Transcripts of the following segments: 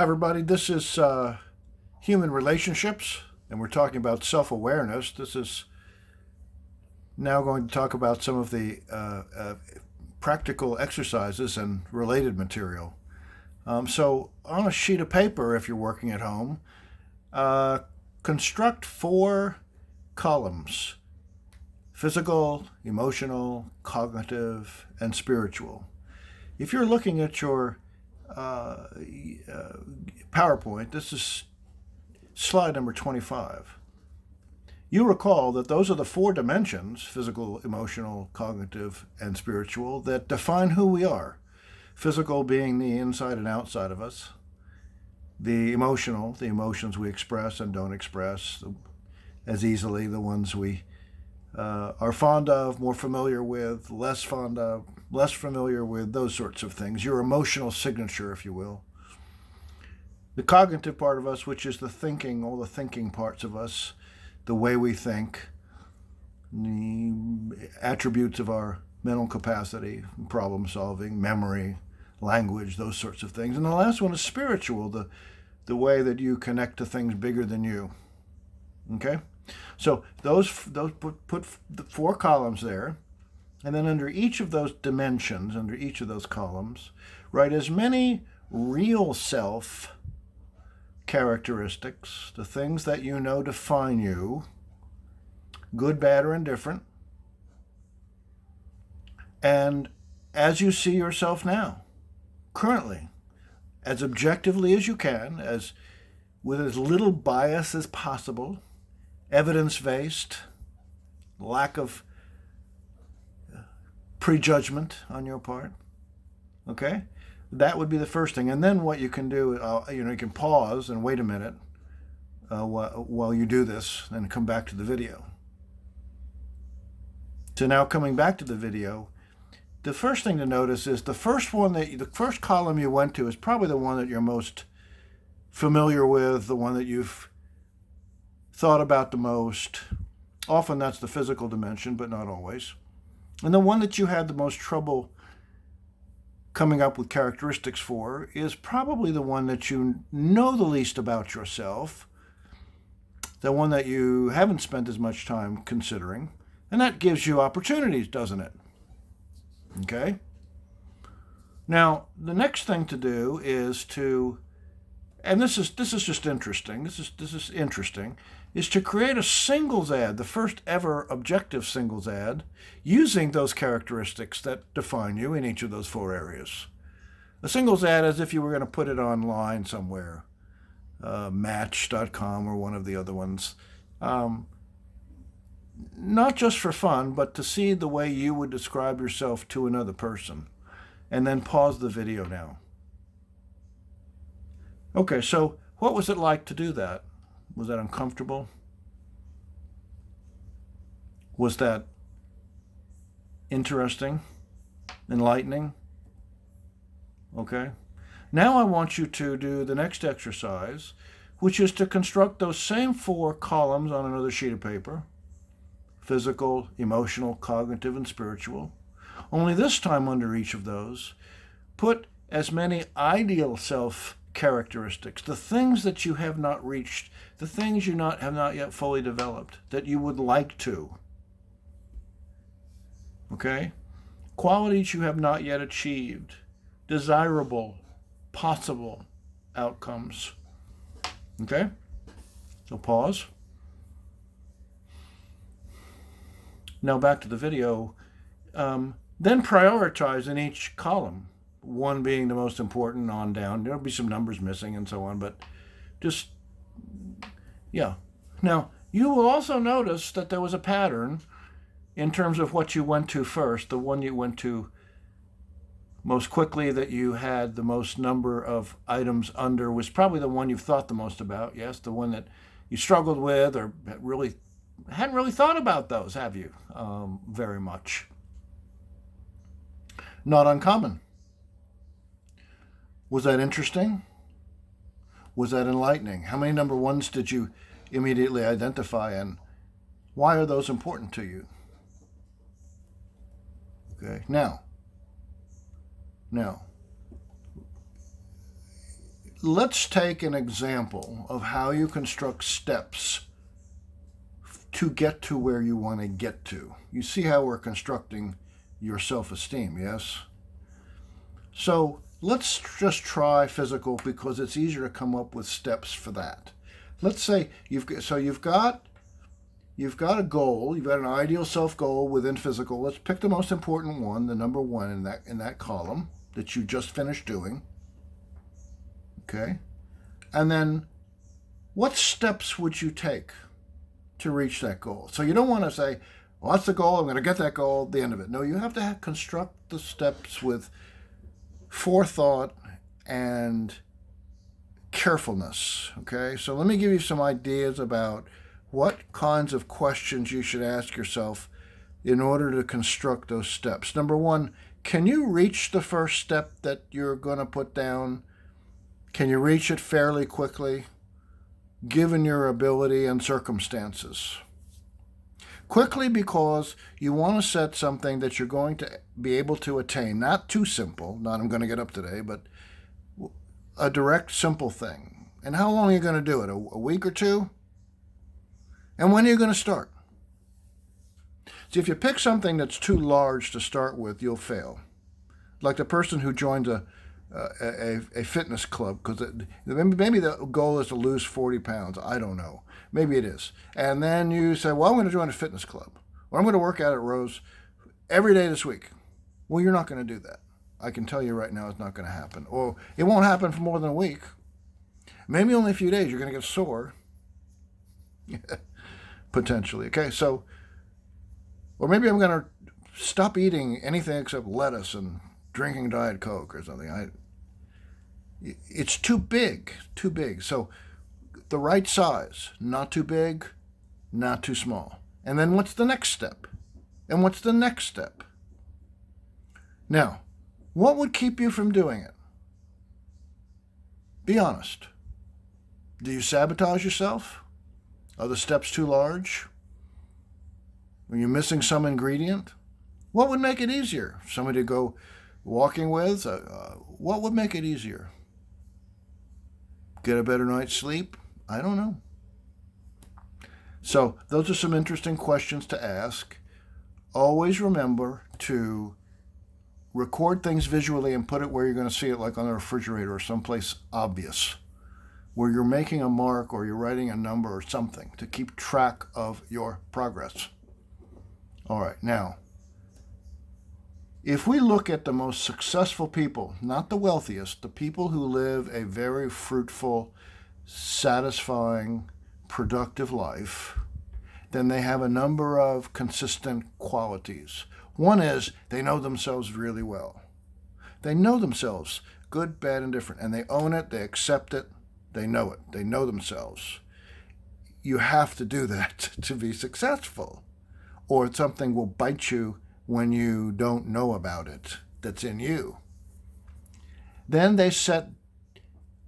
Hi, everybody. This is Human Relationships, and we're talking about self awareness. This is now going to talk about some of the practical exercises and related material. So, on a sheet of paper, if you're working at home, uh, construct 4 columns: physical, emotional, cognitive, and spiritual. If you're looking at your PowerPoint, this is slide number 25. You recall that those are the 4 dimensions: physical, emotional, cognitive, and spiritual, that define who we are. Physical being the inside and outside of us. The emotional, the emotions we express and don't express as easily, the ones we are fond of, more familiar with, less fond of, less familiar with, those sorts of things. Your emotional signature, if you will. The cognitive part of us, which is the thinking, all the thinking parts of us, the way we think, the attributes of our mental capacity, problem solving, memory, language, those sorts of things. And the last one is spiritual, the way that you connect to things bigger than you. Okay? So those put the 4 columns there, and then under each of those dimensions, under each of those columns, write as many real self characteristics, the things that you know define you, good, bad, or indifferent, and as you see yourself now, currently, as objectively as you can, as with as little bias as possible, evidence-based, lack of prejudgment on your part. Okay? That would be the first thing. And then what you can do, you can pause and wait a minute while you do this and come back to the video. So now coming back to the video, the first thing to notice is the first column you went to is probably the one that you're most familiar with, the one that you've thought about the most. Often that's the physical dimension, but not always. And the one that you had the most trouble coming up with characteristics for is probably the one that you know the least about yourself, the one that you haven't spent as much time considering. And that gives you opportunities, doesn't it? Okay? Now, the next thing to do is to, and this is just interesting. This is interesting, is to create a singles ad, the first ever objective singles ad, using those characteristics that define you in each of those 4 areas. A singles ad as if you were going to put it online somewhere, Match.com or one of the other ones. Not just for fun, but to see the way you would describe yourself to another person. And then pause the video now. Okay, so what was it like to do that? Was that uncomfortable? Was that interesting? Enlightening? Okay. Now I want you to do the next exercise, which is to construct those same 4 columns on another sheet of paper: physical, emotional, cognitive, and spiritual. Only this time under each of those, put as many ideal self characteristics, the things that you have not reached, the things you have not yet fully developed, that you would like to. Okay? Qualities you have not yet achieved, desirable, possible outcomes. Okay? So pause. Now back to the video. Then prioritize in each column, one being the most important on down. There'll be some numbers missing and so on, but just, yeah. Now, you will also notice that there was a pattern in terms of what you went to first. The one you went to most quickly, that you had the most number of items under, was probably the one you've thought the most about. Yes, the one that you struggled with or hadn't really thought about those, have you? Very much. Not uncommon. Was that interesting? Was that enlightening? How many number 1s did you immediately identify, and why are those important to you? Okay, now, let's take an example of how you construct steps to get to where you want to get to. You see how we're constructing your self-esteem, yes? So let's just try physical because it's easier to come up with steps for that. Let's say you've got a goal, you've got an ideal self goal within physical. Let's pick the most important one, the number one in that column that you just finished doing. Okay? And then what steps would you take to reach that goal? So you don't want to say, well, that's the goal, I'm going to get that goal, the end of it. No, you have to construct the steps with forethought and carefulness. Okay? So let me give you some ideas about what kinds of questions you should ask yourself in order to construct those steps. Number one, can you reach the first step that you're going to put down? Can you reach it fairly quickly, given your ability and circumstances? Quickly because you want to set something that you're going to be able to attain. Not too simple, not I'm going to get up today, but a direct, simple thing. And how long are you going to do it? A week or two? And when are you going to start? See, if you pick something that's too large to start with, you'll fail. Like the person who joins a fitness club, because maybe the goal is to lose 40 pounds. I don't know. Maybe it is. And then you say, well, I'm going to join a fitness club. Or I'm going to work out at Rose every day this week. Well, you're not going to do that. I can tell you right now it's not going to happen. Or it won't happen for more than a week. Maybe only a few days. You're going to get sore. Potentially. Okay, so, or maybe I'm going to stop eating anything except lettuce and drinking Diet Coke or something. It's too big. So the right size, not too big, not too small. And then what's the next step? And what's the next step? Now, what would keep you from doing it? Be honest. Do you sabotage yourself? Are the steps too large? Are you missing some ingredient? What would make it easier? Somebody to go walking with? What would make it easier? Get a better night's sleep? I don't know. So those are some interesting questions to ask. Always remember to record things visually and put it where you're going to see it, like on a refrigerator or someplace obvious, where you're making a mark or you're writing a number or something to keep track of your progress. All right, now, if we look at the most successful people, not the wealthiest, the people who live a very fruitful, satisfying, productive life, then they have a number of consistent qualities. One is they know themselves really well. They know themselves, good, bad, and different, and they own it, they accept it, they know it, they know themselves. You have to do that to be successful, or something will bite you when you don't know about it that's in you. Then they set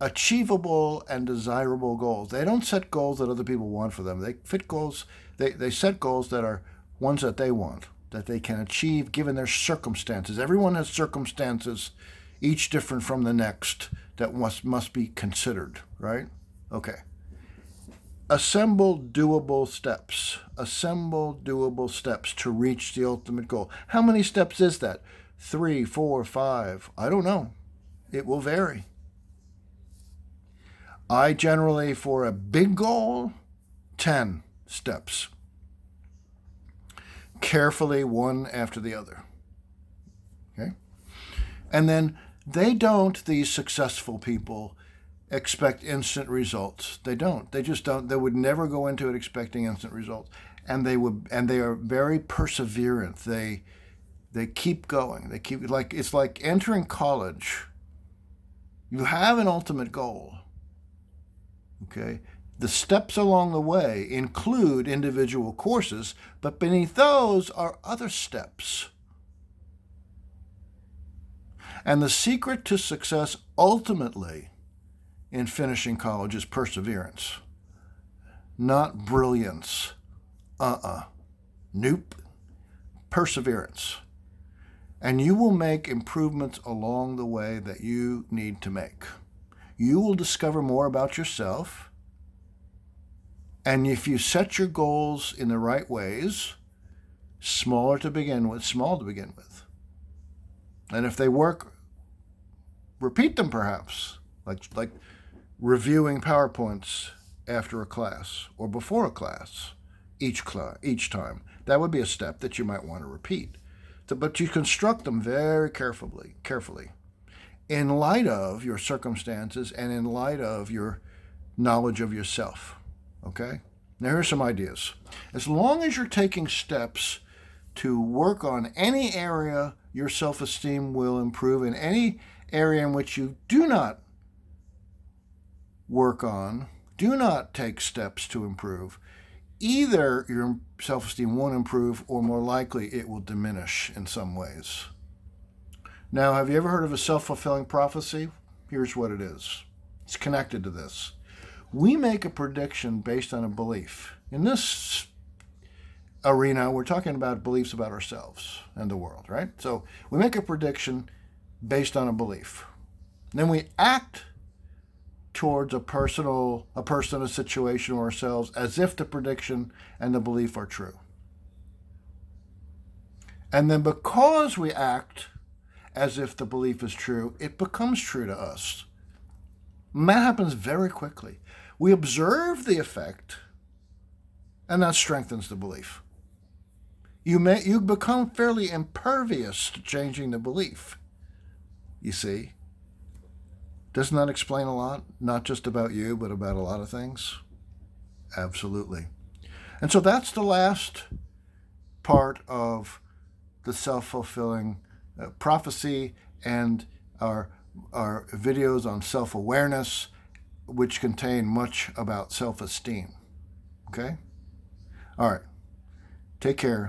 achievable and desirable goals. They don't set goals that other people want for them. They set goals that are ones that they want, that they can achieve given their circumstances. Everyone has circumstances, each different from the next, that must be considered, right? Okay. Assemble doable steps. Assemble doable steps to reach the ultimate goal. How many steps is that? 3, 4, 5? I don't know. It will vary. I generally, for a big goal, 10 steps. Carefully, one after the other. Okay? And then these successful people, expect instant results. They don't. They just don't. They would never go into it expecting instant results. And they are very perseverant. They keep going. It's like entering college. You have an ultimate goal. Okay? The steps along the way include individual courses, but beneath those are other steps. And the secret to success ultimately in finishing college is perseverance, not brilliance. Nope. Perseverance. And you will make improvements along the way that you need to make. you will discover more about yourself. And if you set your goals in the right ways, small to begin with, and if they work, repeat them perhaps, like reviewing PowerPoints after a class or before a class, each time. That would be a step that you might want to repeat. But you construct them very carefully, in light of your circumstances and in light of your knowledge of yourself. Okay? Now here's some ideas. As long as you're taking steps to work on any area your self-esteem will improve, in any area in which you do not work on, do not take steps to improve, either your self-esteem won't improve or more likely it will diminish in some ways. Now, have you ever heard of a self-fulfilling prophecy? Here's what it is. It's connected to this. We make a prediction based on a belief. In this arena, we're talking about beliefs about ourselves and the world, right? So we make a prediction based on a belief. Then we act towards a person, a situation, or ourselves as if the prediction and the belief are true. And then because we act as if the belief is true, it becomes true to us. And that happens very quickly. We observe the effect, and that strengthens the belief. You become fairly impervious to changing the belief. You see? Doesn't that explain a lot? Not just about you, but about a lot of things? Absolutely. And so that's the last part of the self-fulfilling prophecy and our videos on self-awareness, which contain much about self-esteem. Okay? All right. Take care.